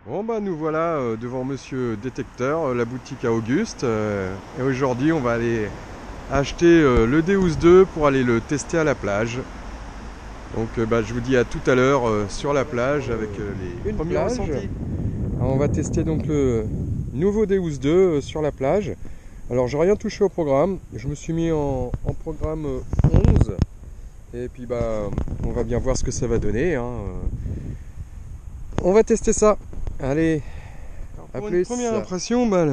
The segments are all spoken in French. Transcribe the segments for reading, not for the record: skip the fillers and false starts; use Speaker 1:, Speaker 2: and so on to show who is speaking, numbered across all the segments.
Speaker 1: Bon bah nous voilà devant Monsieur Détecteur, la boutique à Auguste. Et aujourd'hui on va aller acheter le Deus 2 pour aller le tester à la plage. Donc bah, je vous dis à tout à l'heure sur la plage avec les premiers ressentis. Alors, on va tester donc le nouveau Deus 2 sur la plage. Alors j'ai rien touché au programme, je me suis mis en programme 11. Et puis bah on va bien voir ce que ça va donner, hein. On va tester ça. Allez, pour une première impression, bah,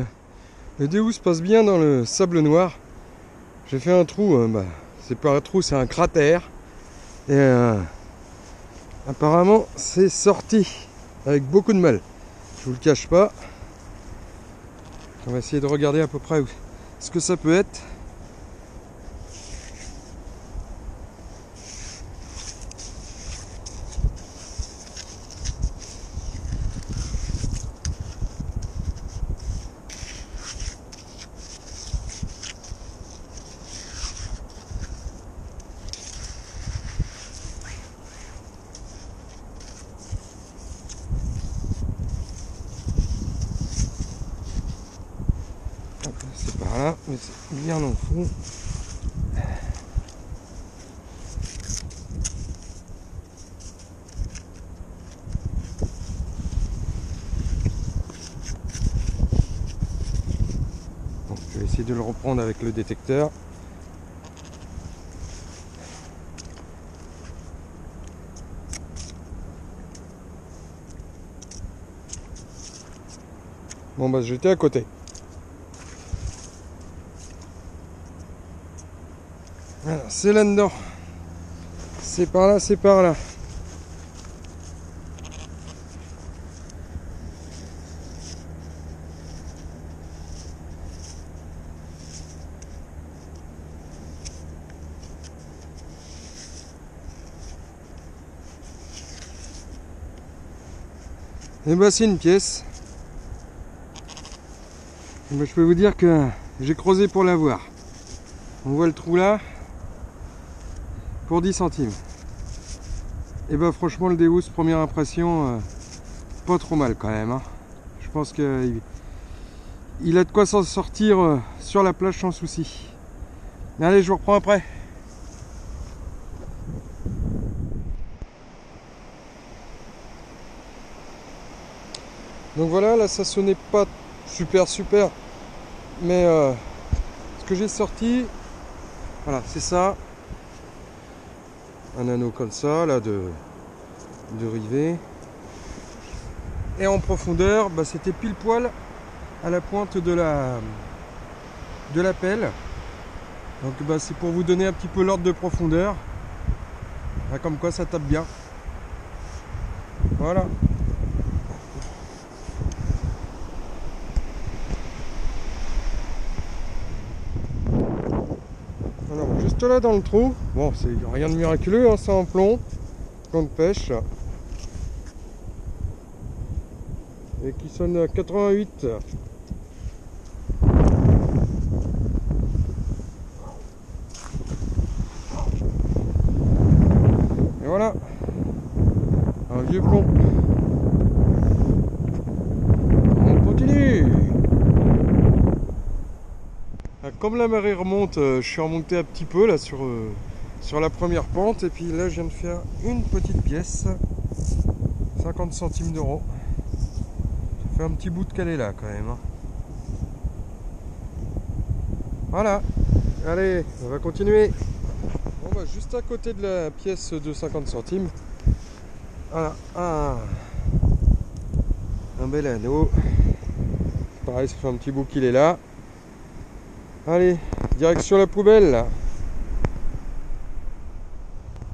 Speaker 1: le Deus passe bien dans le sable noir. J'ai fait un trou, c'est pas un trou, c'est un cratère. Et apparemment, c'est sorti avec beaucoup de mal. Je vous le cache pas. On va essayer de regarder à peu près ce que ça peut être. C'est par là, mais c'est bien dans le fond. Bon, je vais essayer de le reprendre avec le détecteur. Bon bah j'étais à côté. C'est là-dedans. C'est par là, c'est par là. Et bah c'est une pièce. Et bah, je peux vous dire que j'ai creusé pour l'avoir. On voit le trou là. Pour 10 centimes. Et bah franchement le Deus, première impression, pas trop mal quand même, hein. Je pense qu'il a de quoi s'en sortir sur la plage sans souci. Allez, je vous reprends après. Donc voilà, là ça sonnait pas super, mais ce que j'ai sorti, voilà, c'est ça. Un anneau comme ça, là, de rivet. Et en profondeur, bah, c'était pile poil à la pointe de la pelle. Donc bah, c'est pour vous donner un petit peu l'ordre de profondeur. Là, comme quoi ça tape bien. Voilà. Alors juste là dans le trou, bon c'est rien de miraculeux, hein, c'est en plomb de pêche. Et qui sonne à 88. Et voilà, un vieux plomb. On continue. Comme la marée remonte, je suis remonté un petit peu là sur la première pente. Et puis là je viens de faire une petite pièce, 50 centimes d'euros. Ça fait un petit bout de calé là quand même, hein. Voilà, allez, on va continuer. Bon bah juste à côté de la pièce de 50 centimes, voilà, un bel anneau. Pareil, ça fait un petit bout qu'il est là. Allez, direction la poubelle là.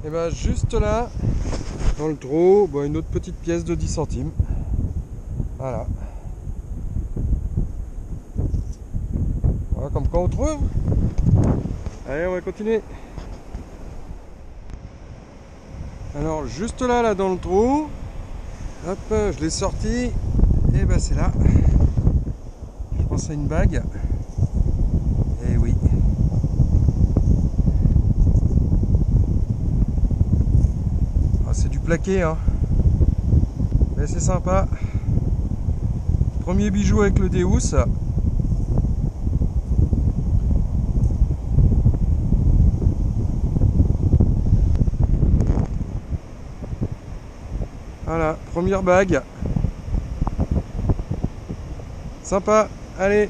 Speaker 1: Et bah juste là, dans le trou, bah, une autre petite pièce de 10 centimes. Voilà. Voilà comme quoi on trouve. Allez, on va continuer. Alors juste là dans le trou, hop, je l'ai sorti. Et bah c'est là. Je pense à une bague. Et oui. Ah, c'est du plaqué, hein. Mais c'est sympa. Premier bijou avec le Deus. Voilà, première bague. Sympa. Allez,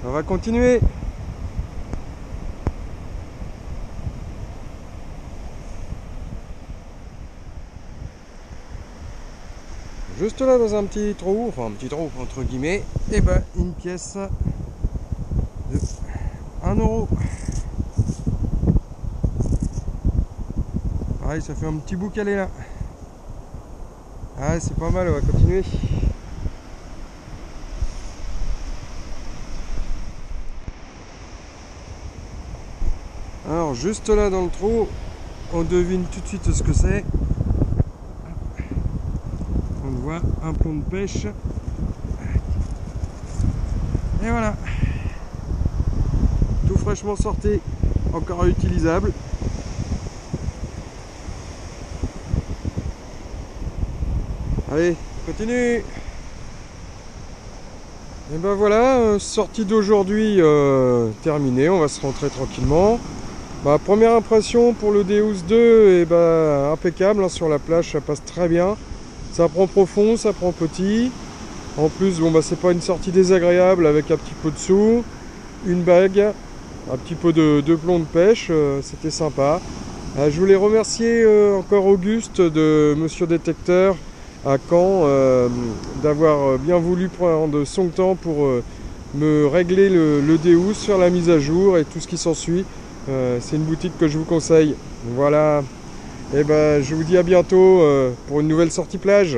Speaker 1: on va continuer. Juste là dans un petit trou, enfin un petit trou entre guillemets, et ben une pièce de 1 euro. Pareil, ça fait un petit bout qu'elle est là. Ah, c'est pas mal, on va continuer. Alors juste là dans le trou, on devine tout de suite ce que c'est. On voit un plomb de pêche. Et voilà. Tout fraîchement sorti, encore utilisable. Allez, continue. Et ben voilà, sortie d'aujourd'hui terminée, on va se rentrer tranquillement. Ma première impression pour le Deus 2 est impeccable, hein, sur la plage ça passe très bien. Ça prend profond, ça prend petit. En plus, bon, c'est pas une sortie désagréable avec un petit peu de sous, une bague, un petit peu de plomb de pêche, c'était sympa. Je voulais remercier encore Auguste de Monsieur Détecteur à Caen d'avoir bien voulu prendre son temps pour me régler le Deus, faire la mise à jour et tout ce qui s'ensuit. C'est une boutique que je vous conseille. Voilà. Et je vous dis à bientôt pour une nouvelle sortie plage.